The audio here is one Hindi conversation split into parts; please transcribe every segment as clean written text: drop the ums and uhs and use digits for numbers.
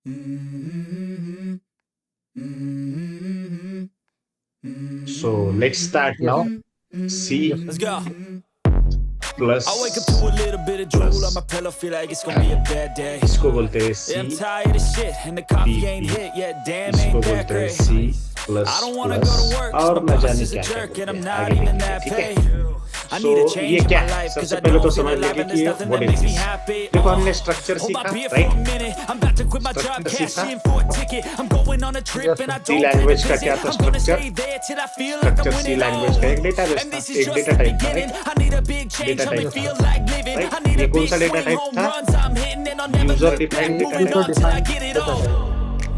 So let's start Yes, now. sir. C Yes, sir. Let's go. plus I wake up to a little bit of drool on my pillow, feel like it's gonna be a bad day. इसको बोलते हैं Yeah, I'm C tired of shit, and the coffee ain't PP, hit yet. Damn, इसको ain't that बोलते हैं great. C plus I don't wanna plus go to work, 'cause और my न boss जाने is a क्या क्या jerk, and बोलते I'm हैं, not आगे even लिखेंगे, that ठीक है। paid. I need a सो ये change in क्या my है, life, 'cause सबसे I पहले तो don't feel समझ alive, लेंगे and कि there's ये nothing what that is makes me this. happy. देखो हमने स्ट्रक्चर Hold my सीखा, beer for a right. minute, I'm about to quit my job, structure cash सीखा। in for a ticket. I'm going on a trip, Yes, and sir. I C don't plan to language का क्या visit. था, I'm gonna structure. stay there till I feel like I'm structure C winning. Language का एक डेटाबेस And था, this is एक just डेटा the टाइप था, beginning. Right. I need a big change, data help me type Yes, था, sir. feel like living. Right. I need ये a कौन big सा डेटा swing, टाइप home था, runs I'm hitting, and I'll never user look back. Defined data Moving type. on till I User-defined get it data all. type.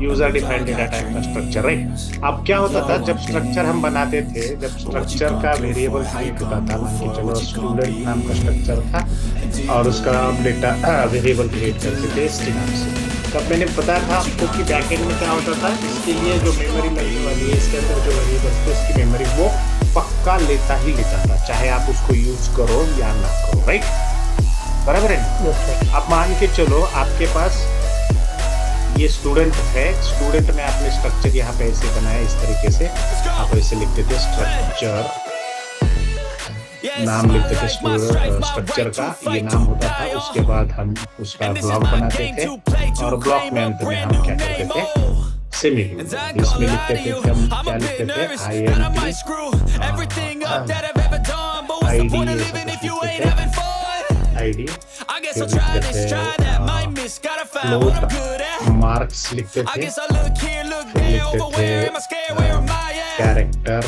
User defined data type का स्ट्रक्चर, राइट। अब क्या होता था जब स्ट्रक्चर हम बनाते थे, जब स्ट्रक्चर का वेरिएबल क्रिएट होता था, मान के चलो स्टूडेंट नाम का स्ट्रक्चर था और उसका आप डेटा वेरिएबल क्रिएट करते थे इसके नाम से। तब मैंने बताया था आपको कि बैकएंड में क्या होता था, इसके लिए जो मेमोरी लगने वाली है, इसके अंदर जो वेरिएबल थे उसकी मेमोरी वो पक्का लेता ही लेता था, चाहे आप उसको यूज करो या ना करो, राइट। बराबर है। Yes, sir. आप मान के चलो आपके पास ये स्टूडेंट है, स्टूडेंट में आपने स्ट्रक्चर यहाँ पे ऐसे बनाया, इस तरीके से आप ऐसे लिखते थे स्ट्रक्चर, नाम लिखते थे स्ट्रक्चर का, ये नाम होता था। उसके बाद हम उसका ब्लॉक बनाते थे और ब्लॉक में अंत में हम क्या करते थे, सेमीकोलन। इसमें लिखते थे कि हम क्या लिखते थे, आईडी, आईडी आईडी, फिर लिखते थे फ्लोट, मार्क्स लिखते थे, फिर लिखते थे कैरेक्टर,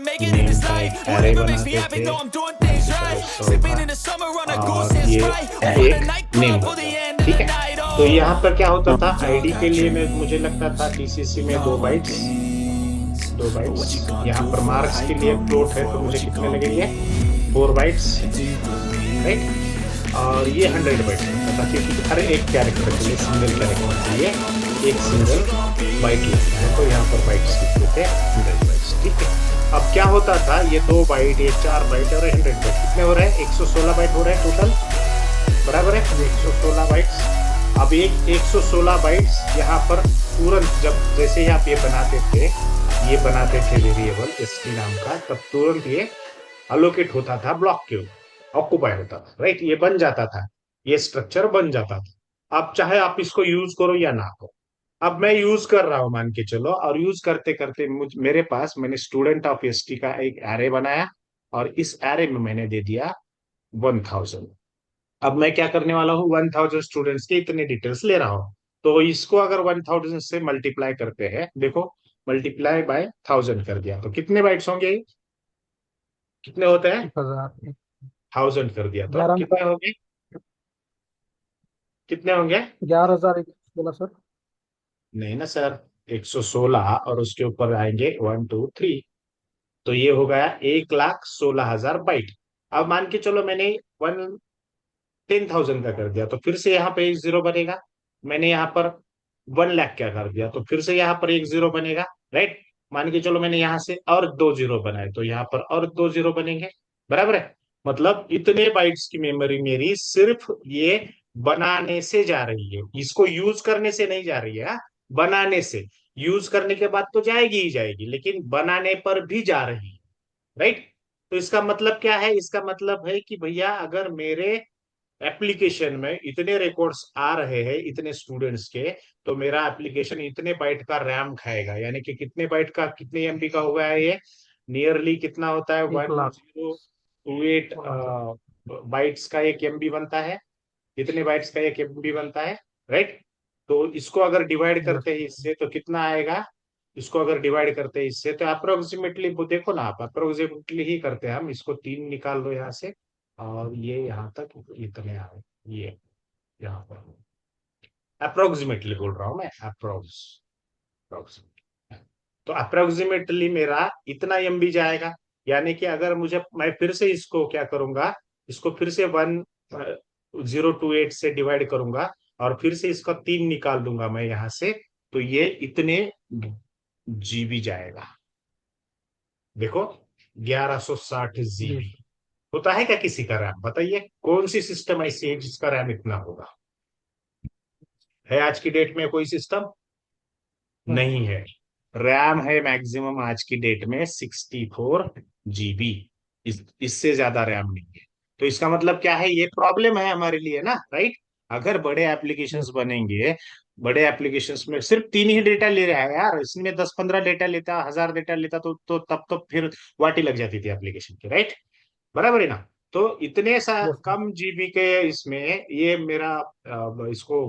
नेम का एक एरे बनाते थे, और ये एक नेम होता है, ठीक है। तो यहाँ पर क्या होता था, आईडी के लिए मैं मुझे लगता था टीसीसी में 2 बाइट्स, 2 बाइट्स। यहाँ पर मार्क्स के लिए फ्लोट है तो मुझे कितने लगेंगे, 4 बाइट्स, राइट। और ये 100 बाइट्स होता था क्योंकि हर एक कैरेक्टर के लिए, सिंगल कैरेक्टर के लिए एक सिंगल बाइट लगता है, तो यहाँ पर बाइट्स लिखते थे 100 बाइट्स, ठीक है। अब क्या होता था, ये 2 बाइट, ये 4 बाइट और 100 बाइट कितने हो रहे हैं, 116 बाइट हो रहे हैं टोटल, बराबर है, 116 बाइट्स। अब एक 116 बाइट्स यहाँ पर तुरंत, जब जैसे ही आप ये बनाते थे वेरिएबल इसके नाम का, तब तुरंत ये अलोकेट होता था ब्लॉक के ऊपर, ऑक्युपाई होता था, राइट। ये बन जाता था, ये स्ट्रक्चर बन जाता था। अब चाहे आप इसको यूज करो या ना करो, अब मैं यूज कर रहा हूं मान के चलो, और यूज करते करते मेरे पास मैंने स्टूडेंट ऑफ एसटी का एक एरे बनाया और इस एरे में मैंने दे दिया 1000। अब मैं क्या करने वाला हूँ, 1000 स्टूडेंट्स के इतने डिटेल्स ले रहा हूँ। तो इसको अगर 1000 से मल्टीप्लाई करते हैं, देखो मल्टीप्लाई बाय 1000 कर दिया तो कितने बाइट्स होंगे, कितने होते हैं, 1000. 1000 कर दिया तो अब 11 कितने होंगे, कितने होंगे, 11,000 बोला सर. नहीं ना सर, 116 और उसके ऊपर आएंगे 1 2 3, तो ये हो गया 1,16,000 बाइट। अब मान के चलो मैंने 10,000 का कर दिया तो फिर से यहाँ पे एक जीरो बनेगा। मैंने यहाँ पर 1 लाख क्या कर दिया तो फिर से यहाँ पर एक जीरो बनेगा, राइट। मान के चलो मैंने यहाँ से और 2 जीरो बनाए तो यहाँ पर और 2 जीरो बनेंगे, बराबर है। मतलब इतने बाइट्स की मेमोरी मेरी सिर्फ ये बनाने से जा रही है, इसको यूज करने से नहीं जा रही है, हाँ? बनाने से। यूज करने के बाद तो जाएगी ही जाएगी, लेकिन बनाने पर भी जा रही है, राइट। तो इसका मतलब क्या है, इसका मतलब है कि भैया अगर मेरे एप्लीकेशन में इतने रिकॉर्ड्स आ रहे हैं इतने स्टूडेंट्स के, तो मेरा एप्लीकेशन इतने बाइट का रैम खाएगा, यानी कि कितने बाइट का, कितने एमबी का हुआ है ये, नियरली कितना होता है, 1,00,000. 1028 1,00,000. बाइट्स का एक एमबी बनता है, कितने बाइट्स का एक एमबी बनता है, राइट। तो इसको अगर डिवाइड Yes. करते हैं इससे तो कितना आएगा, इसको अगर डिवाइड करते हैं इससे तो अप्रोक्सीमेटली, देखो ना आप, अप्रोक्सीमेटली ही करते हैं हम, इसको 3 निकाल लो यहाँ से और ये यहाँ तक इतने आए, ये यहाँ पर अप्रोक्सीमेटली बोल रहा हूं मैं, तो अप्रोक्सीमेटली मेरा इतना एमबी जाएगा। यानी कि अगर मुझे, मैं फिर से इसको क्या करूंगा, इसको फिर से 1028 से डिवाइड करूंगा और फिर से इसका 3 निकाल दूंगा मैं यहां से, तो ये इतने जीबी जाएगा। देखो 1160 जी. जीबी होता है क्या किसी का रैम, बताइए कौन सी सिस्टम ऐसी है जिसका रैम इतना होगा, है आज की डेट में कोई सिस्टम? नहीं है। रैम है मैक्सिमम आज की डेट में 64 GB। इससे ज्यादा रैम नहीं है। तो इसका मतलब क्या है, ये प्रॉब्लम है हमारे लिए ना, राइट? अगर बड़े एप्लीकेशंस यस बनेंगे, बड़े एप्लीकेशंस में सिर्फ 3 ही डेटा ले रहा है यार, इसमें 10-15 डेटा लेता, 1000 डेटा लेता, तो तब तो फिर वाटी लग जाती थी एप्लीकेशन की, राइट? बराबर है ना? तो इतने सा यस सर। कम जीबी के इसमें ये मेरा इसको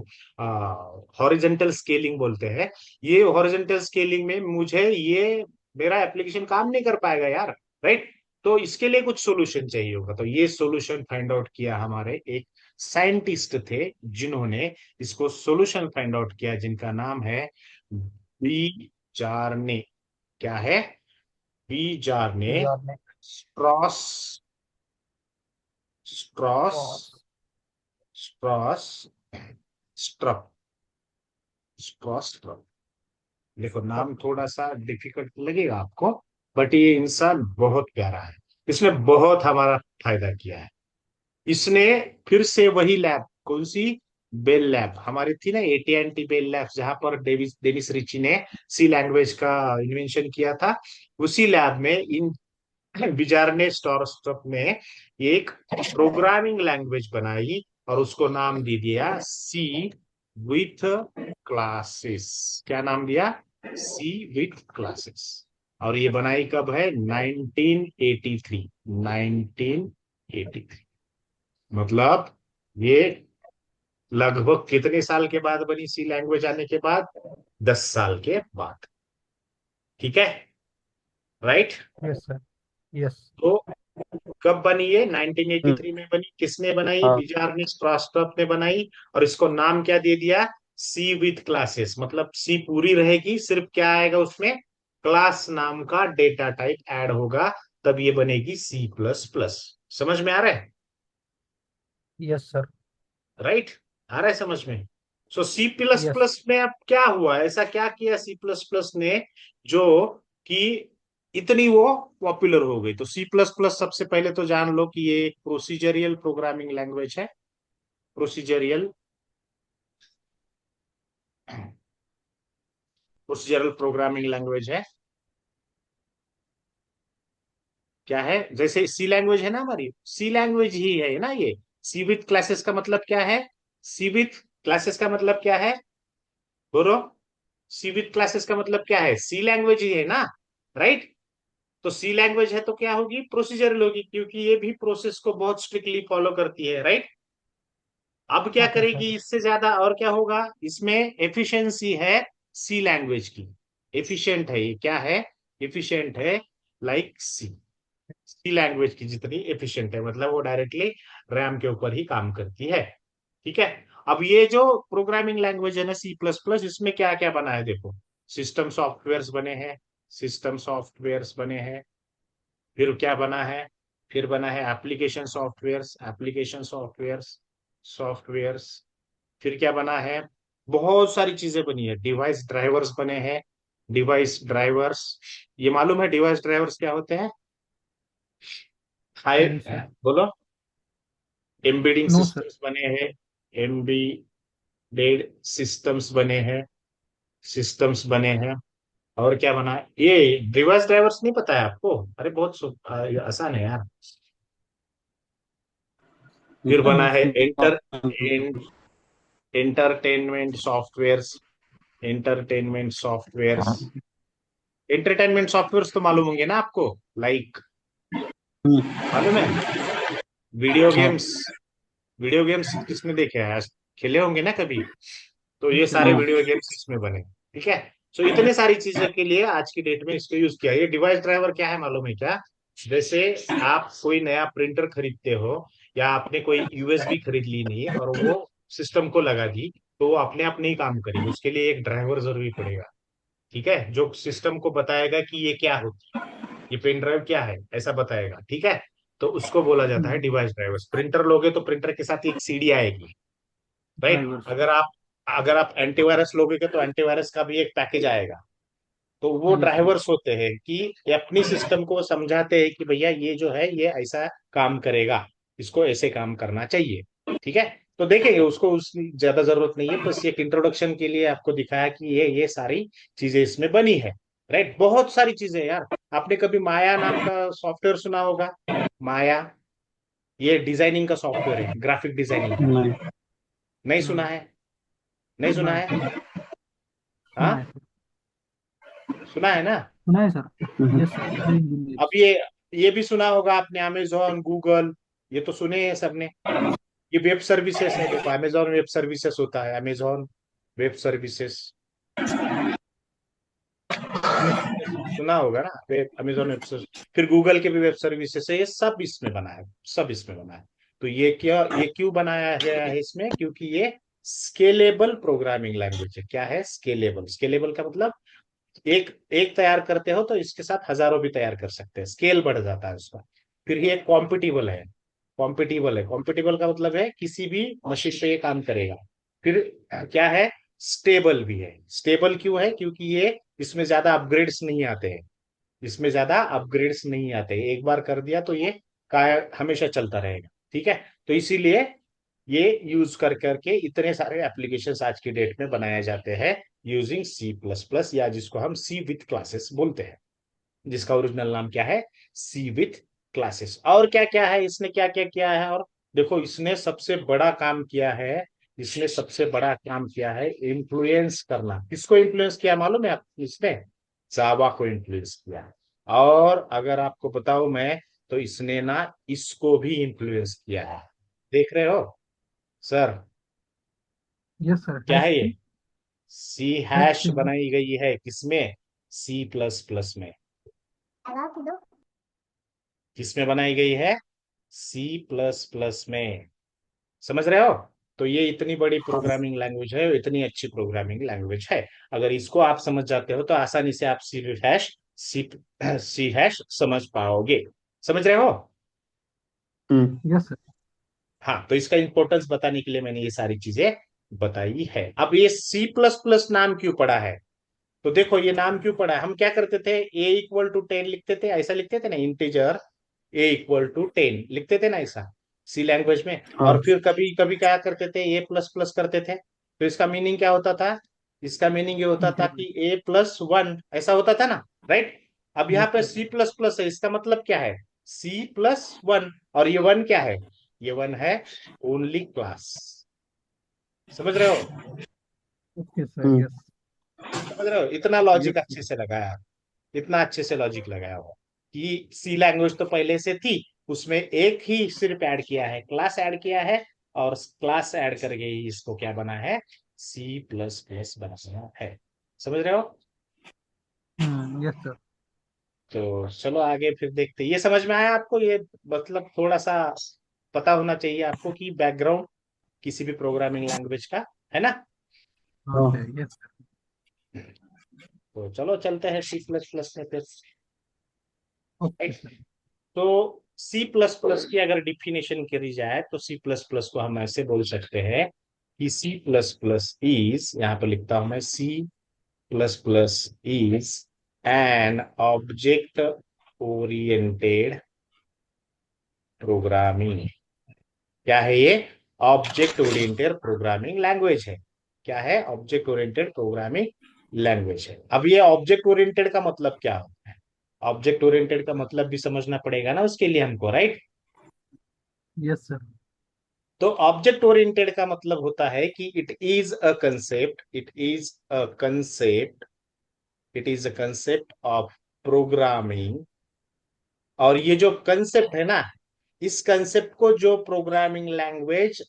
हॉरिजेंटल स्केलिंग बोलते हैं। ये हॉरिजेंटल स्केलिंग में मुझे ये मेरा एप्लीकेशन काम नहीं कर पाएगा यार, राइट? तो इसके लिए कुछ सॉल्यूशन चाहिए होगा, तो ये सॉल्यूशन फाइंड आउट किया हमारे एक साइंटिस्ट थे, जिन्होंने इसको सॉल्यूशन फाइंड आउट किया, जिनका नाम है बी जारने। क्या है? बी जारने याद नहीं। स्ट्रॉस स्ट्रॉस क्रॉस। Stroustrup Stroustrup. देखो नाम थोड़ा सा डिफिकल्ट लगेगा आपको, बट ये इंसान बहुत प्यारा है। इसने बहुत हमारा फायदा किया है। इसने फिर से वही लैब, कौन सी? बेल लैब हमारी थी ना, AT&T बेल लैब, जहां पर डेविस डेविस रिची ने सी लैंग्वेज का इन्वेंशन किया था। उसी लैब में इन बिजार ने स्टॉरस्टॉप में एक प्रोग्रामिंग लैंग्वेज बनाई और उसको नाम दे दिया सी विथ क्लासेस। क्या नाम दिया? सी विथ क्लासेस। और ये बनाई कब है? 1983। 1983 मतलब ये लगभग कितने साल के बाद बनी सी लैंग्वेज आने के बाद? 10 साल के बाद। ठीक है, राइट? Yes sir. यस। तो कब बनी ये? हम्म, 1983 में बनी। किसने बनाई? हाँ। बिजार ने स्ट्रास्टॉप ने बनाई। और इसको नाम क्या दे दिया? सी विथ क्लासेस। मतलब सी पूरी रहेगी, सिर्फ क्या आएगा उसमें? क्लास नाम का डेटा टाइप ऐड होगा, तब ये बनेगी C++। समझ में आ रहा है? Yes sir. राइट? आ रहा है समझ में? सो सी प्लस यस। प्लस में अब क्या हुआ, ऐसा क्या किया सी प्लस प्लस ने जो कि इतनी वो पॉपुलर हो गई? तो सी प्लस प्लस सबसे पहले तो जान लो कि ये एक प्रोसीजरियल प्रोग्रामिंग लैंग्वेज है। प्रोसीजरियल प्रोसीजरल प्रोग्रामिंग लैंग्वेज है। क्या है? जैसे सी लैंग्वेज है ना हमारी, सी लैंग्वेज ही है ना ये। सी विथ क्लासेस का मतलब क्या है? सी विथ क्लासेस का मतलब क्या है? बोलो। सी विथ क्लासेस का मतलब क्या है? सी लैंग्वेज ही है ना, राइट? तो सी लैंग्वेज है तो क्या होगी? प्रोसीजरल होगी, क्योंकि ये भी प्रोसेस को बहुत स्ट्रिक्टली फॉलो करती है, राइट? अब क्या ओके सर। करेगी इससे ज्यादा, और क्या होगा इसमें? एफिशिएंसी है सी लैंग्वेज की। एफिशिएंट है ये, क्या है? एफिशिएंट है, लाइक सी। सी लैंग्वेज की जितनी एफिशिएंट है, मतलब वो डायरेक्टली रैम के ऊपर ही काम करती है। ठीक है। अब ये जो प्रोग्रामिंग लैंग्वेज है ना C++, इसमें क्या क्या बना है देखो। सिस्टम सॉफ्टवेयर्स बने हैं। सिस्टम सॉफ्टवेयर्स बने हैं। फिर क्या बना है? फिर बना है application softwares. Application softwares softwares फिर क्या बना है? बहुत सारी चीजें बनी है। डिवाइस ड्राइवर्स बने हैं। डिवाइस ड्राइवर्स, ये मालूम है डिवाइस ड्राइवर्स क्या होते हैं? हाई, नहीं सर। बोलो। Embedding no sir. सिस्टम्स बने हैं। एम्बेडेड सिस्टम्स बने हैं। सिस्टम्स बने हैं। और क्या बना है? ये डिवाइस ड्राइवर्स नहीं पता है आपको? अरे बहुत ये आसान है यार। फिर बना है entertainment softwares. Entertainment softwares entertainment softwares तो मालूम होंगे ना आपको, लाइक मालूम है? वीडियो हाँ। गेम्स। वीडियो गेम्स किसने देखे हैं आज? खेले होंगे ना कभी? तो ये सारे वीडियो गेम्स इसमें बने। ठीक है। सो इतने सारी चीजों के लिए आज की डेट में इसको यूज किया। ये डिवाइस ड्राइवर क्या है मालूम है क्या? जैसे आप कोई नया प्रिंटर खरीदते हो, या आपने कोई USB खरीद ली नहीं और वो सिस्टम को लगा दी, तो वो अपने आप नहीं काम करेगी, उसके लिए एक ड्राइवर जरूरी पड़ेगा। ठीक है, जो सिस्टम को बताएगा कि ये क्या होती है, ये पेन ड्राइव क्या है, ऐसा बताएगा। ठीक है। तो उसको बोला जाता है डिवाइस ड्राइवर्स। प्रिंटर लोगे तो प्रिंटर के साथ एक CD आएगी, राइट? ड्राइवर्स। अगर आप एंटीवायरस लोगे तो एंटीवायरस का भी एक पैकेज आएगा। तो वो जी सर। ड्राइवर्स होते हैं कि ये अपनी सिस्टम को समझाते हैं कि भैया ये जो है ये ऐसा काम करेगा, इसको ऐसे काम करना चाहिए। ठीक है। तो देखेंगे उसको, उस ज्यादा जरूरत नहीं है, बस एक इंट्रोडक्शन के लिए आपको दिखाया कि ये सारी चीजें इसमें बनी है। राइट, बहुत सारी चीजें यार। आपने कभी माया नाम का सॉफ्टवेयर सुना होगा? माया, ये डिजाइनिंग का सॉफ्टवेयर है, ग्राफिक डिजाइनिंग का। नहीं। नहीं सुना नहीं। है? नहीं सुना नहीं है? सर, सुना है हाँ, सर। सुना है ना? सुना है सर। यस सर, सिविल अब इंजीनियर। ये भी सुना होगा आपने, अमेजोन, गूगल, ये तो सुने हैं सबने। ये वेब सर्विसेज है, देखो अमेजोन वेब सर्विसेज होता है, Amazon web services, yes sir. सुना होगा ना, वेब अमेजोन वेब सर्विस। फिर गूगल के भी वेब सर्विसेज है, ये सब इसमें बना है, सब इसमें बना है। तो ये क्यों बनाया गया है इसमें? क्योंकि ये स्केलेबल प्रोग्रामिंग लैंग्वेज है। क्या है? स्केलेबल। स्केलेबल का मतलब एक एक तैयार करते हो तो इसके साथ हजारों भी तैयार कर सकते हैं, स्केल बढ़ जाता है उसका। फिर ये कॉम्पिटिबल है। कॉम्पिटिबल है, कॉम्पिटिबल का मतलब है किसी भी मशीन पे ये काम करेगा। फिर क्या है? स्टेबल भी है। स्टेबल क्यों है? क्योंकि ये इसमें ज्यादा अपग्रेड्स नहीं आते हैं। इसमें ज्यादा अपग्रेड्स नहीं आते, एक बार कर दिया तो ये हमेशा चलता रहेगा। ठीक है, तो इसीलिए ये यूज कर करके इतने सारे एप्लीकेशंस आज की डेट में बनाए जाते हैं यूजिंग सी प्लस प्लस, या जिसको हम सी विथ क्लासेस बोलते हैं, जिसका ओरिजिनल नाम क्या है? सी विथ क्लासेस। और क्या क्या है इसने, क्या क्या किया है? और देखो, इसने सबसे बड़ा काम किया है, इसने सबसे बड़ा काम किया है इन्फ्लुएंस करना। किसको इन्फ्लुएंस किया मालूम है आप? इसने जावा को इन्फ्लुएंस किया। और अगर आपको बताऊं मैं, तो इसने ना इसको भी इन्फ्लुएंस किया है। देख रहे हो सर? यस सर, क्या हैश है ये? की। सी हैश हैश की। बनाई गई है किसमें? सी प्लस प्लस में। किसमें बनाई गई है? सी प्लस प्लस में। समझ रहे हो? तो ये इतनी बड़ी हाँ। प्रोग्रामिंग लैंग्वेज है, इतनी अच्छी प्रोग्रामिंग लैंग्वेज है। अगर इसको आप समझ जाते हो तो आसानी से आप सी सी हैश समझ पाओगे। समझ रहे हो? Yes sir. हाँ, तो इसका इंपॉर्टेंस बताने के लिए मैंने ये सारी चीजें बताई है। अब ये सी प्लस प्लस नाम क्यों पड़ा है? तो देखो, ये नाम क्यों पड़ा है? हम क्या करते थे? ए इक्वल टू 10 लिखते थे, ऐसा लिखते थे ना, इंटीजर ए इक्वल टू 10 लिखते थे ना ऐसा, सी लैंग्वेज में। हाँ। और फिर कभी कभी क्या करते थे? ए प्लस प्लस करते थे। तो इसका मीनिंग क्या होता था? इसका मीनिंग ये होता था इंटीग्रेट। कि ए प्लस वन, ऐसा होता था ना, राइट? अब यहाँ यस पे सर। सी प्लस प्लस है, इसका मतलब क्या है? C plus one. और ये वन क्या है? ये वन है ओनली क्लास। समझ रहे हो? ओके सर, हम्म। यस। समझ रहे हो? इतना लॉजिक यस। अच्छे से लगाया, इतना अच्छे से लॉजिक लगाया हुआ कि सी लैंग्वेज तो पहले से थी, उसमें एक ही सिर्फ ऐड किया है, क्लास ऐड किया है। और क्लास ऐड करके ही इसको क्या बना है? सी प्लस प्लस बना है। समझ रहे हो? Yes sir. तो चलो आगे फिर देखते हैं। ये समझ में आया आपको? ये मतलब थोड़ा सा पता होना चाहिए आपको कि बैकग्राउंड किसी भी प्रोग्रामिंग लैंग्वेज का, है ना? ओके, हाँ। Yes sir. तो चलो चलते हैं सी प्लस प्लस में फिर। Okay sir. तो सी प्लस प्लस की अगर डिफिनेशन करी जाए तो सी प्लस प्लस को हम ऐसे बोल सकते हैं कि सी प्लस प्लस इज, यहां पर लिखता हूं मैं, C plus plus is an object oriented programming. क्या है ये? ऑब्जेक्ट ओरिएंटेड प्रोग्रामिंग लैंग्वेज है। क्या है? ऑब्जेक्ट ओरिएंटेड प्रोग्रामिंग लैंग्वेज है। अब ये ऑब्जेक्ट ओरिएंटेड का मतलब क्या होता है? ऑब्जेक्ट ओरिएंटेड का मतलब भी समझना पड़ेगा ना उसके लिए हमको, राइट? Yes sir. तो ऑब्जेक्ट ओरिएंटेड का मतलब होता है कि it is a concept, it is a concept of programming. और ये जो कंसेप्ट है ना, इस कंसेप्ट को जो प्रोग्रामिंग लैंग्वेज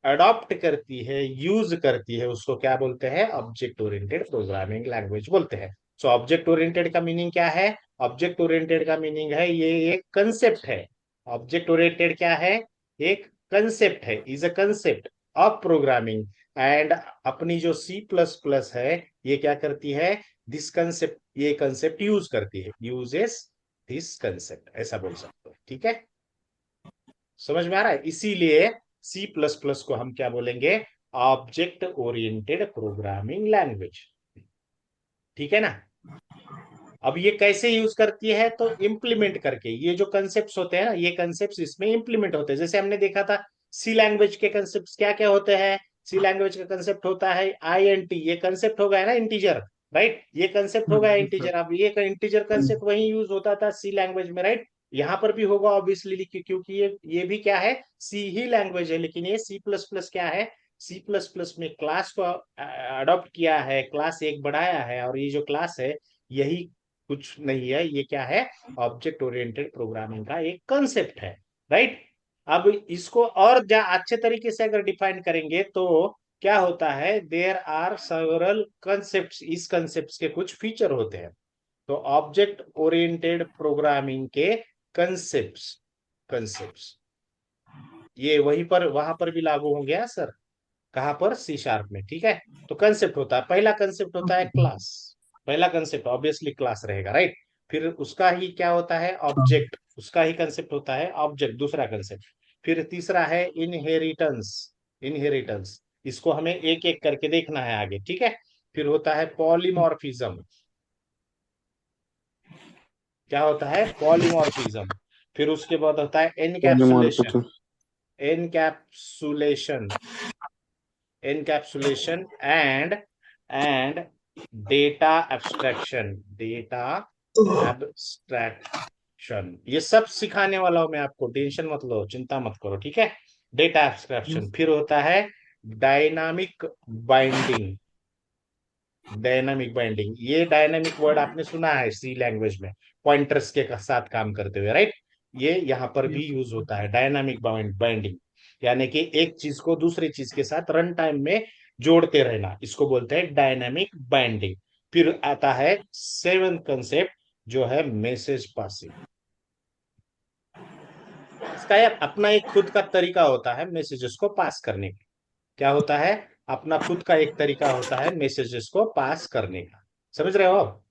अडॉप्ट करती है, यूज करती है, उसको क्या बोलते हैं? ऑब्जेक्ट ओरिएंटेड प्रोग्रामिंग लैंग्वेज बोलते हैं। सो ऑब्जेक्ट ओरिएंटेड का मीनिंग क्या है? ऑब्जेक्ट ओरिएंटेड का मीनिंग है ये एक कंसेप्ट है। ऑब्जेक्ट ओरिएंटेड क्या है? एक कंसेप्ट है, is a concept of programming. And अपनी जो सी प्लस प्लस है, ये क्या करती है? दिस कंसेप्ट, ये कंसेप्ट यूज करती है, यूजेस दिस कंसेप्ट, ऐसा बोल सकते हो। ठीक है, समझ में आ रहा है? इसीलिए सी प्लस प्लस को हम क्या बोलेंगे? Object oriented programming language. ठीक है ना? अब ये कैसे यूज करती है? तो इम्प्लीमेंट करके, ये जो कंसेप्ट होते हैं ना, ये कंसेप्ट इसमें इम्प्लीमेंट होते हैं। जैसे हमने देखा था सी लैंग्वेज के कंसेप्ट क्या क्या होते हैं? सी लैंग्वेज का कंसेप्ट होता है INT, ये कंसेप्ट हो गया ना इंटीजर, राइट? ये कंसेप्ट हो गया यस सर। इंटीजर। अब ये इंटीजर कंसेप्ट वही यूज होता था सी लैंग्वेज में, राइट? यहाँ पर भी होगा ऑब्वियसली, क्योंकि ये भी क्या है, सी ही लैंग्वेज है, लेकिन ये सी प्लस प्लस क्या है, सी प्लस प्लस में क्लास को अडॉप्ट किया है, क्लास एक बढ़ाया है, और ये जो क्लास है यही कुछ नहीं है, ये क्या है, ऑब्जेक्ट ओरिएंटेड प्रोग्रामिंग का एक कंसेप्ट है, राइट? अब इसको और अच्छे तरीके से अगर डिफाइन करेंगे तो क्या होता है, देयर आर सेवरल कंसेप्ट, इस कंसेप्ट के कुछ फीचर होते हैं। तो ऑब्जेक्ट ओरिएंटेड प्रोग्रामिंग के कंसेप्ट कंसेप्ट ये वहीं पर वहां पर भी लागू हो गया सर। कहां पर? C# में, ठीक है? तो कंसेप्ट होता है, पहला कंसेप्ट होता है क्लास। पहला कंसेप्ट ऑब्वियसली क्लास रहेगा, राइट? फिर उसका ही क्या होता है, ऑब्जेक्ट, उसका ही कंसेप्ट होता है ऑब्जेक्ट, दूसरा कंसेप्ट। फिर तीसरा है इनहेरिटेंस। इनहेरिटेंस, इसको हमें एक एक करके देखना है आगे, ठीक है? फिर होता है पॉलीमॉर्फिज्म। क्या होता है? पॉलीमॉर्फिज्म। फिर उसके बाद होता है encapsulation. Polymorphism. Encapsulation, encapsulation and data abstraction, data abstraction, ये सब सिखाने वाला हूं मैं आपको, टेंशन मत लो, चिंता मत करो, ठीक है? Data abstraction. फिर होता है डायनामिक बाइंडिंग। डायनामिक बाइंडिंग, ये डायनामिक वर्ड आपने सुना है सी लैंग्वेज में, पॉइंटर्स के साथ काम करते हुए, राइट? ये यहाँ पर भी यूज होता है डायनामिक बाइंडिंग, यानी कि एक चीज को दूसरी चीज के साथ रन टाइम में जोड़ते रहना, इसको बोलते हैं डायनामिक बाइंडिंग। फिर आता है सेवन कंसेप्ट, जो है मैसेज पासिंग। इसका यार अपना एक खुद का तरीका होता है मैसेजेस को पास करने का। क्या होता है? अपना खुद का एक तरीका होता है मैसेजेस को पास करने का। समझ रहे हो आप?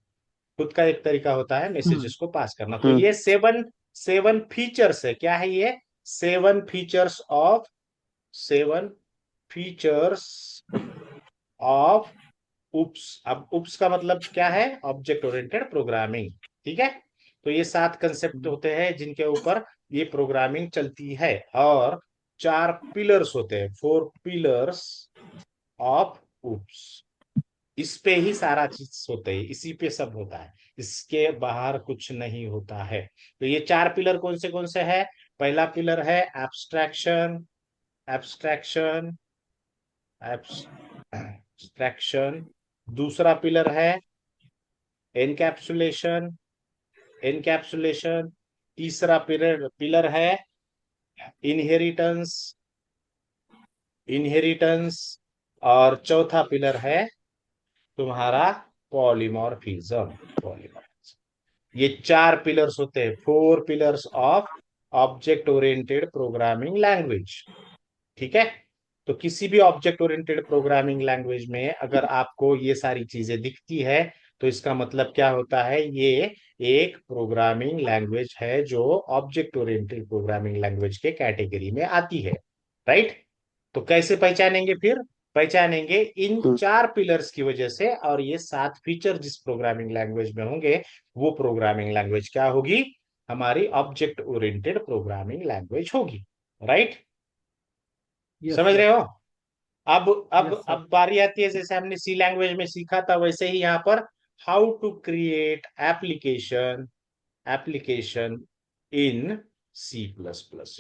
खुद का एक तरीका होता है मैसेजेस को पास करना। तो हम्म। ये सेवन सेवन फीचर्स है। क्या है ये? Seven features of, seven features of OOPs. अब उप्स का मतलब क्या है? ऑब्जेक्ट ओरिएंटेड प्रोग्रामिंग, ठीक है? तो ये 7 कंसेप्ट होते हैं जिनके ऊपर ये प्रोग्रामिंग चलती है, और 4 पिलर्स होते हैं, 4 पिलर्स ऑफ उप्स। इस पे ही सारा चीज होता है, इसी पे सब होता है, इसके बाहर कुछ नहीं होता है। तो ये 4 पिलर कौन से है? पहला पिलर है एब्स्ट्रैक्शन, एब्स्ट्रैक्शन, एब्स्ट्रैक्शन। दूसरा पिलर है एनकैप्सुलेशन, एनकैप्सुलेशन। तीसरा पिलर पिलर है इनहेरिटेंस, इनहेरिटेंस। और चौथा पिलर है तुम्हारा पॉलीमॉर्फिज्म, पॉलीमॉर्फिज्म। ये 4 पिलर्स होते हैं, 4 pillars of object oriented programming language, ठीक है? तो किसी भी ऑब्जेक्ट ओरिएंटेड प्रोग्रामिंग लैंग्वेज में अगर आपको ये सारी चीजें दिखती है, तो इसका मतलब क्या होता है, ये एक प्रोग्रामिंग लैंग्वेज है जो ऑब्जेक्ट ओरिएंटेड प्रोग्रामिंग लैंग्वेज के कैटेगरी में आती है, राइट? तो कैसे पहचानेंगे फिर? पहचानेंगे इन 4 पिलर्स की वजह से, और ये 7 फीचर जिस प्रोग्रामिंग लैंग्वेज में होंगे, वो प्रोग्रामिंग लैंग्वेज क्या होगी? हमारी ऑब्जेक्ट ओरिएंटेड प्रोग्रामिंग लैंग्वेज होगी, राइट? यस समझ रहे सर। हो? अब अब यस सर। अब बारी आती है, जैसे हमने सी लैंग्वेज में सीखा था, वैसे ही यहाँ पर how to create application, application in C++।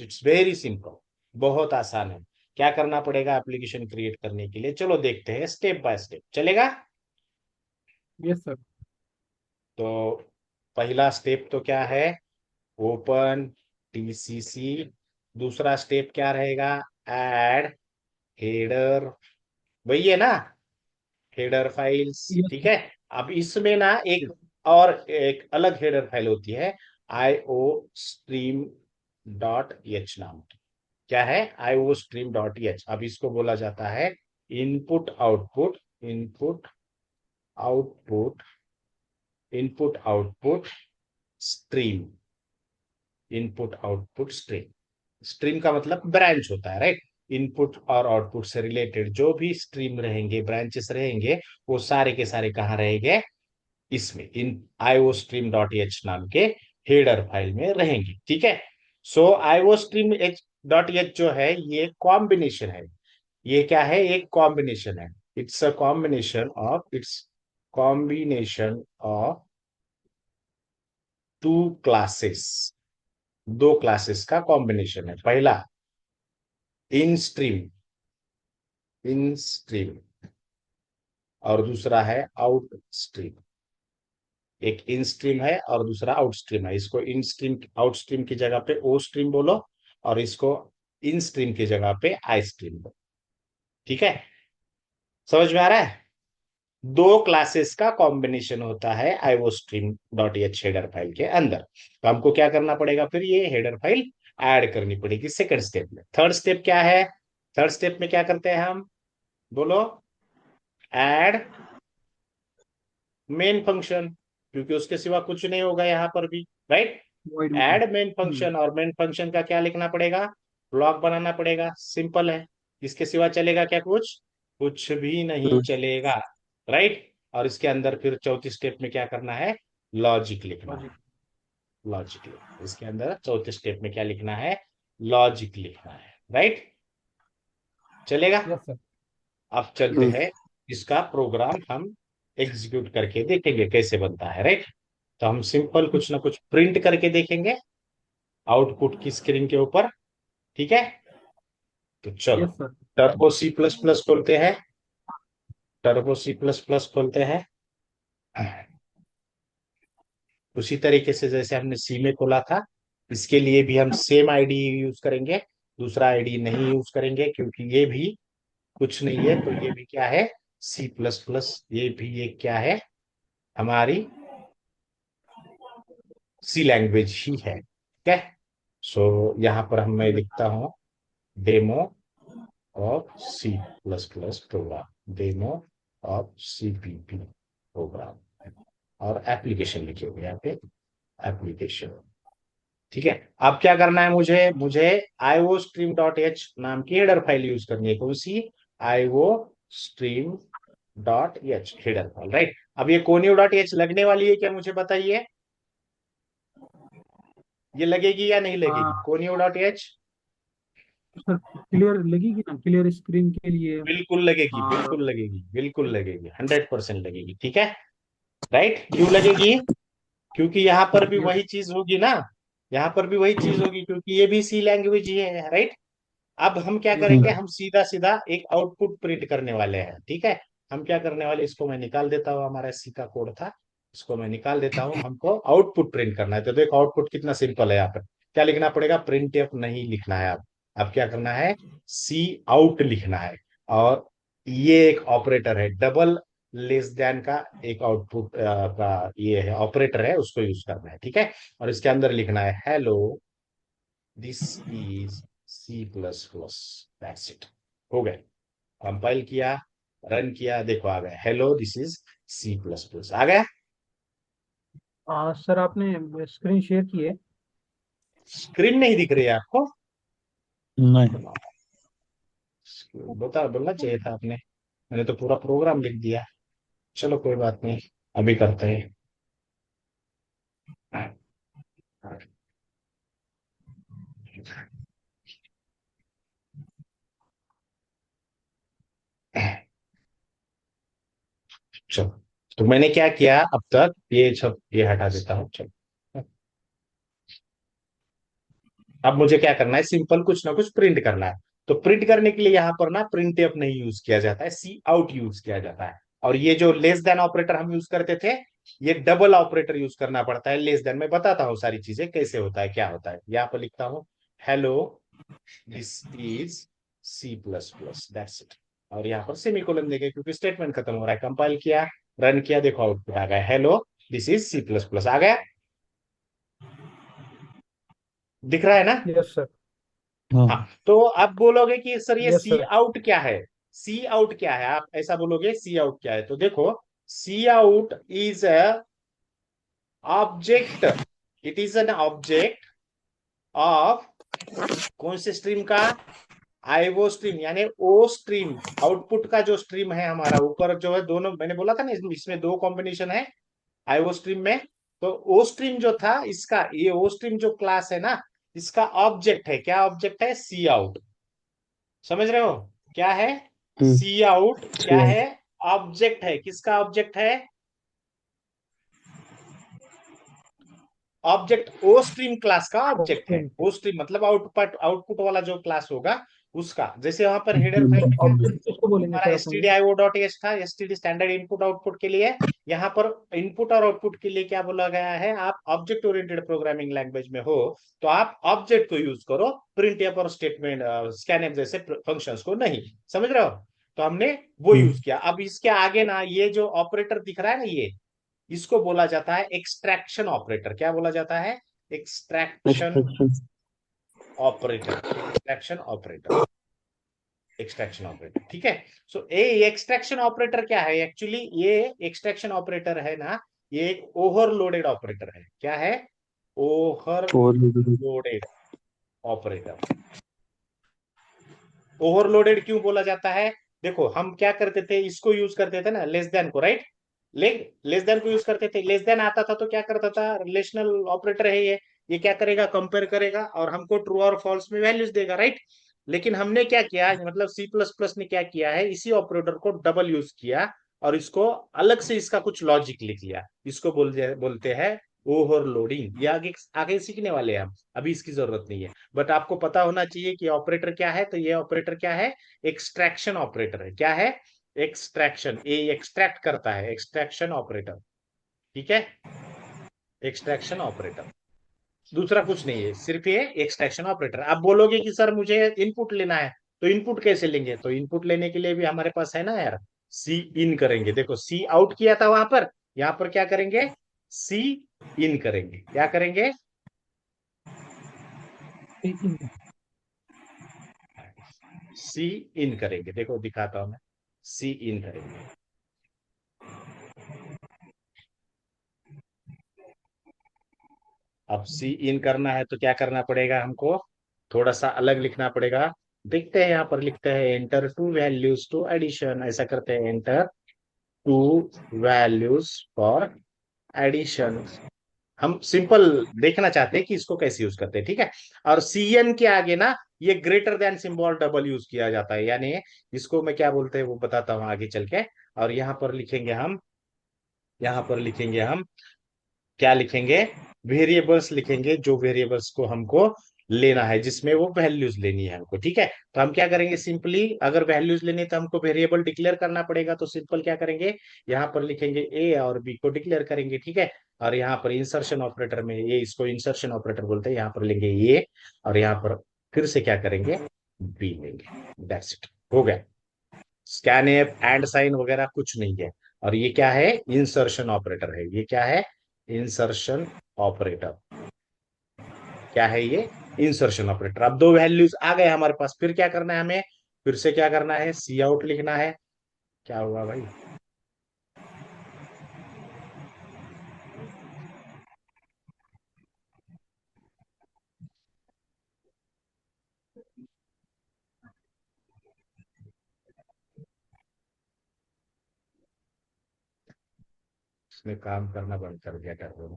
It's very simple, बहुत आसान है। क्या करना पड़ेगा एप्लीकेशन क्रिएट करने के लिए? चलो देखते हैं स्टेप बाय स्टेप, चलेगा? Yes sir. तो पहला स्टेप तो क्या है? Open TCC। दूसरा स्टेप क्या रहेगा? ऐड हेडर, वही है ना, हेडर फाइल्स, यस ठीक सर। है? अब इसमें ना एक अलग हेडर फाइल होती है, IO stream .h नाम की। क्या है? IO stream .h। अब इसको बोला जाता है input output, input output, input output stream, input output stream. Stream का मतलब ब्रांच होता है, राइट? इनपुट और आउटपुट से रिलेटेड जो भी स्ट्रीम रहेंगे, ब्रांचेस रहेंगे, वो सारे के सारे कहाँ रहेंगे? इसमें, इन iostream.h नाम के हेडर फाइल में रहेंगे, ठीक है? सो iostream डॉट एच जो है ये कॉम्बिनेशन है। ये क्या है, एक कॉम्बिनेशन है। It's a combination of two classes. दो क्लासेस का कॉम्बिनेशन है। पहला इन स्ट्रीम, इन स्ट्रीम, और दूसरा है आउट स्ट्रीम। एक इन स्ट्रीम है और दूसरा आउट स्ट्रीम है। इसको इन स्ट्रीम, आउट स्ट्रीम की जगह पे ओ स्ट्रीम बोलो, और इसको इन स्ट्रीम की जगह पे आई स्ट्रीम बोलो। ठीक है, समझ में आ रहा है? दो क्लासेस का कॉम्बिनेशन होता है IO stream dot H header file के अंदर। तो हमको क्या करना पड़ेगा फिर, ये हेडर फाइल ऐड करनी पड़ेगी सेकंड स्टेप में। थर्ड स्टेप क्या है? थर्ड स्टेप में क्या करते हैं हम, बोलो? ऐड मेन फंक्शन, क्योंकि उसके सिवा कुछ नहीं होगा यहाँ पर भी, राइट? void में। ऐड मेन फंक्शन, और मेन फंक्शन का क्या लिखना पड़ेगा, ब्लॉक बनाना पड़ेगा। सिंपल है। इसके सिवा चलेगा क्या कुछ? कुछ भी नहीं चलेगा, राइट? और इसके अंदर फिर चौथी स्टेप में क्या करना है, लॉजिक लिखना है। लॉजिक। लॉजिक लिखना, इसके अंदर चौथे स्टेप में क्या लिखना है, लॉजिक लिखना है, राइट? चलेगा? Yes sir. अब चलते हैं, इसका प्रोग्राम हम एग्जीक्यूट करके देखेंगे कैसे बनता है, राइट? तो हम सिंपल कुछ ना कुछ प्रिंट करके देखेंगे आउटपुट की स्क्रीन के ऊपर। ठीक है, तो चलो yes sir. Turbo C plus plus खोलते हैं। टर्बो सी प्लस प्लस खोलते हैं। उसी तरीके से जैसे हमने सी में खोला था, इसके लिए भी हम सेम आईडी यूज करेंगे। दूसरा आईडी नहीं यूज करेंगे, क्योंकि ये भी कुछ नहीं है। तो ये भी क्या है, सी प्लस प्लस, ये भी एक क्या है, हमारी सी लैंग्वेज ही है। ठीक है, सो यहाँ पर हम मैं लिखता हूँ demo of C plus plus program, demo of CPP program, और एप्लीकेशन लिखे हुए यहाँ पे, एप्लीकेशन। ठीक है, अब क्या करना है मुझे, मुझे आईओ स्ट्रीम डॉट एच नाम की हेडर फाइल यूज करनी है। कौन सी? IO stream dot H header file, right? अब ये कोनियो डॉट एच लगने वाली है क्या, मुझे बताइए? ये लगेगी या नहीं लगेगी, हाँ conio dot H? Sir, clear लगेगी ना, क्लियर स्क्रीन के लिए। बिल्कुल लगेगी, और बिल्कुल लगेगी, बिल्कुल लगेगी, 100% लगेगी। ठीक है, राइट? क्यों लगेगी? क्योंकि यहाँ पर भी यस। वही चीज होगी ना, यहाँ पर भी वही चीज होगी, क्योंकि ये भी सी लैंग्वेज ही है, राइट? अब हम क्या यस करेंगे, सर। हम सीधा सीधा एक आउटपुट प्रिंट करने वाले हैं। ठीक है, हम क्या करने वाले, इसको मैं निकाल देता हूँ, हमारा सी का कोड था, इसको मैं निकाल देता हूँ। हमको आउटपुट प्रिंट करना है। तो देखो आउटपुट कितना सिंपल है। यहाँ पर क्या लिखना पड़ेगा, प्रिंट एफ नहीं लिखना है। अब क्या करना है, सी आउट लिखना है। और ये एक ऑपरेटर है, डबल लेस देन का एक आउटपुट का ये है ऑपरेटर है, उसको यूज करना है। ठीक है, और इसके अंदर लिखना है hello this is C plus plus, that's it. हो गए, कंपाइल किया, रन किया, देखो आ गया, hello this is C plus plus, आ गया। सर आपने स्क्रीन शेयर की है? स्क्रीन नहीं दिख रही है आपको? नहीं। बता, बोलना चाहिए था आपने, मैंने तो पूरा प्रोग्राम लिख दिया। चलो कोई बात नहीं, अभी करते हैं। चलो, तो मैंने क्या किया अब तक, ये सब ये हटा देता हूँ। चलो, अब मुझे क्या करना है, सिंपल कुछ ना कुछ प्रिंट करना है। तो प्रिंट करने के लिए यहाँ पर ना प्रिंट एफ नहीं यूज किया जाता है, सी आउट यूज किया जाता है। और ये जो लेस देन ऑपरेटर हम यूज करते थे, ये डबल ऑपरेटर यूज करना पड़ता है। लेस देन मैं बताता हूँ सारी चीजें कैसे होता है, क्या होता है। यहाँ पर लिखता हूँ hello this is C plus plus, that's it. और यहाँ पर सेमीकोलन देंगे, क्योंकि स्टेटमेंट खत्म हो रहा है। कंपाइल किया, रन किया, देखो आउटपुट आ गया, hello this is C plus plus, आ गया, दिख रहा है ना? Yes sir. हाँ, हाँ। तो आप बोलोगे कि सर ये यस सी सर। आउट क्या है, सी आउट क्या है, आप ऐसा बोलोगे सी आउट क्या है। तो देखो, C out is a object, it is an object of कौन से स्ट्रीम का, आईओ स्ट्रीम, यानी ओ स्ट्रीम। आउटपुट का जो स्ट्रीम है हमारा ऊपर जो है, दोनों मैंने बोला था ना, इसमें दो कॉम्बिनेशन है आईओ स्ट्रीम में। तो ओ स्ट्रीम जो था इसका, ये ओ स्ट्रीम जो क्लास है ना, इसका ऑब्जेक्ट है, क्या ऑब्जेक्ट है? सी आउट। समझ रहे हो? क्या है? सी आउट क्या sure. है? ऑब्जेक्ट है। किसका ऑब्जेक्ट है? ऑब्जेक्ट ओ स्ट्रीम क्लास का ऑब्जेक्ट है। ओ स्ट्रीम मतलब आउटपुट, आउटपुट वाला जो क्लास होगा उसका। जैसे वहां पर हेडर फाइल में क्या था, ऑब्जेक्ट किसको बोलेंगे हमारा सर एस अपन टी डी लोग? आई ओ डॉट एच था, S T D standard input output के लिए। यहाँ पर इनपुट और आउटपुट के लिए क्या बोला गया है? आप ऑब्जेक्ट ओरिएंटेड प्रोग्रामिंग लैंग्वेज में हो तो आप ऑब्जेक्ट को यूज करो, प्रिंट एफ और स्टेटमेंट स्कैन जैसे फंक्शंस को नहीं। समझ रहे हो? तो हमने वो यूज किया। अब इसके आगे ना ये जो ऑपरेटर दिख रहा है ना, ये इसको बोला जाता है एक्सट्रैक्शन ऑपरेटर। क्या बोला जाता है? Extraction Extraction. Operator. Extraction operator. Extraction operator, ठीक है। सो ए एक्सट्रैक्शन ऑपरेटर क्या है एक्चुअली? ये एक्सट्रैक्शन ऑपरेटर है ना, ये एक ओवरलोडेड ऑपरेटर है। क्या है? और ओवरलोडेड ऑपरेटर। ओवरलोडेड क्यों बोला जाता है? देखो हम क्या करते थे, इसको यूज करते थे ना, लेस देन को, राइट? लेस देन को यूज करते थे। लेस देन आता था तो क्या करता था? रिलेशनल ऑपरेटर है ये क्या करेगा? कंपेयर करेगा और हमको ट्रू और फॉल्स में वैल्यूज देगा, राइट? लेकिन हमने क्या किया, मतलब सी प्लस प्लस ने क्या किया है, इसी ऑपरेटर को डबल यूज किया और इसको अलग से इसका कुछ लॉजिक लिख लिया। इसको बोलते हैं ओवरलोडिंग। ये आगे आगे सीखने वाले हैं हम, अभी इसकी जरूरत नहीं है। बट आपको पता होना चाहिए कि ऑपरेटर क्या है। तो ये ऑपरेटर क्या है? एक्सट्रैक्शन ऑपरेटर है। क्या है? एक्सट्रैक्शन। ये एक्सट्रैक्ट करता है, एक्सट्रैक्शन ऑपरेटर। ठीक है, एक्सट्रैक्शन ऑपरेटर, दूसरा कुछ नहीं है, सिर्फ ये एक्सट्रैक्शन ऑपरेटर। आप बोलोगे कि सर मुझे इनपुट लेना है, तो इनपुट कैसे लेंगे? तो इनपुट लेने के लिए भी हमारे पास है ना यार, सी इन करेंगे। देखो सी आउट किया था वहां पर, यहां पर क्या करेंगे? सी इन करेंगे। क्या करेंगे? सी इन करेंगे। देखो दिखाता हूं मैं, सी इन करेंगे। अब सी इन करना है तो क्या करना पड़ेगा हमको? थोड़ा सा अलग लिखना पड़ेगा। देखते हैं, यहाँ पर लिखते हैं enter two values to addition, ऐसा करते हैं, enter two values for addition. हम सिंपल देखना चाहते हैं कि इसको कैसे यूज करते हैं, ठीक है। और सी एन के आगे ना ये greater than symbol double use किया जाता है, यानी इसको मैं क्या बोलते हैं वो बताता हूँ आगे चल के। और यहाँ पर लिखेंगे हम, यहाँ पर लिखेंगे हम, क्या लिखेंगे? वेरिएबल्स लिखेंगे, जो वेरिएबल्स को हमको लेना है, जिसमें वो वैल्यूज लेनी है हमको, ठीक है। तो हम क्या करेंगे? सिंपली अगर वैल्यूज लेनी है तो हमको वेरिएबल डिक्लेयर करना पड़ेगा। तो सिंपल क्या करेंगे, यहाँ पर लिखेंगे ए और बी को डिक्लेयर करेंगे, ठीक है। और यहाँ पर इंसर्शन ऑपरेटर में, ये इसको इंसर्शन ऑपरेटर बोलते हैं, यहाँ पर लेंगे ए और यहाँ पर फिर से क्या करेंगे? बी लेंगे। दैट्स इट, हो गया। स्कैन एफ एंड साइन वगैरह कुछ नहीं है। और ये क्या है? इंसर्शन ऑपरेटर है। ये क्या है? Insertion operator. क्या है ये? Insertion operator. अब दो वैल्यूज आ गए हमारे पास, फिर क्या करना है हमें? फिर से क्या करना है? सी आउट लिखना है। क्या हुआ भाई? इसमें काम करना बंद कर दिया कर दो।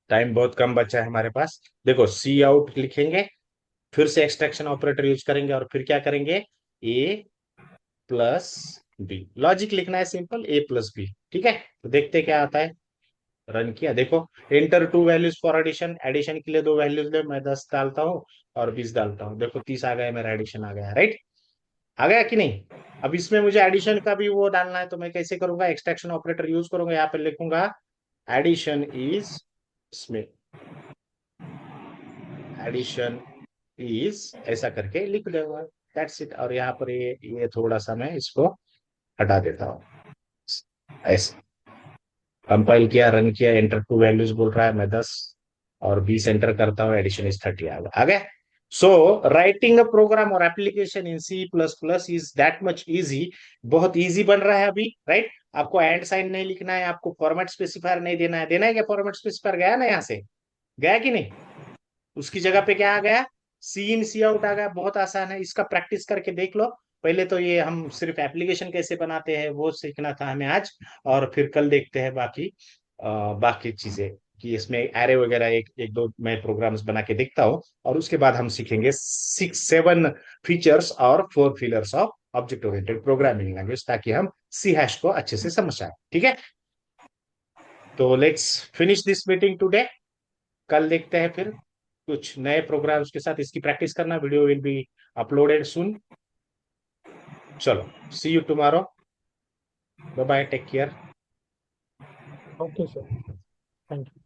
टाइम बहुत कम बचा है हमारे पास। देखो सी आउट लिखेंगे, फिर से एक्सट्रैक्शन ऑपरेटर यूज करेंगे और फिर क्या करेंगे? ए प्लस बी। लॉजिक लिखना है सिंपल, ए प्लस बी, ठीक है। तो देखते क्या आता है। रन किया, देखो enter two values for addition. Addition के लिए दो वैल्यूज ले, मैं 10 डालता हूँ और 20 डालता हूँ। देखो 30 आ गया, मेरा एडिशन आ गया, राइट? आ गया कि नहीं? अब इसमें मुझे एडिशन का भी वो डालना है, तो मैं कैसे करूंगा? एक्सट्रैक्शन ऑपरेटर यूज करूंगा। यहाँ पे लिखूंगा एडिशन इज, इसमें एडिशन इज ऐसा करके लिख दूंगा। That's it. और यहाँ पर ये थोड़ा सा मैं इसको हटा देता हूँ, ऐसे। कंपाइल किया, रन किया, एंटर टू वैल्यूज बोल रहा है, मैं 10 और 20 एंटर करता हूँ, एडिशन इज 30 आ गया। सो राइटिंग अ प्रोग्राम और application in C plus plus is that much easy. बहुत इजी बन रहा है अभी, राइट? आपको एंड साइन नहीं लिखना है, आपको फॉर्मेट स्पेसिफायर नहीं देना है। देना है क्या? फॉर्मेट स्पेसिफायर गया ना यहाँ से, गया कि नहीं? उसकी जगह पे क्या आ गया? सी इन सी आउट आ गया। बहुत आसान है, इसका प्रैक्टिस करके देख लो। पहले तो ये हम सिर्फ एप्लीकेशन कैसे बनाते हैं वो सीखना था हमें आज, और फिर कल देखते हैं बाकी बाकी चीजें, कि इसमें एरे वगैरह एक एक दो मैं प्रोग्राम्स बना के देखता हूँ, और उसके बाद हम सीखेंगे 6 7 फीचर्स और 4 fillers of object oriented programming language, ताकि हम सी हैश को अच्छे से समझ जाए। ठीक है, तो let's finish this meeting today. कल देखते हैं फिर कुछ नए प्रोग्राम्स के साथ, इसकी प्रैक्टिस करना। Video will be uploaded soon. चलो, see you tomorrow. Bye bye, take care. Okay sir, thank you.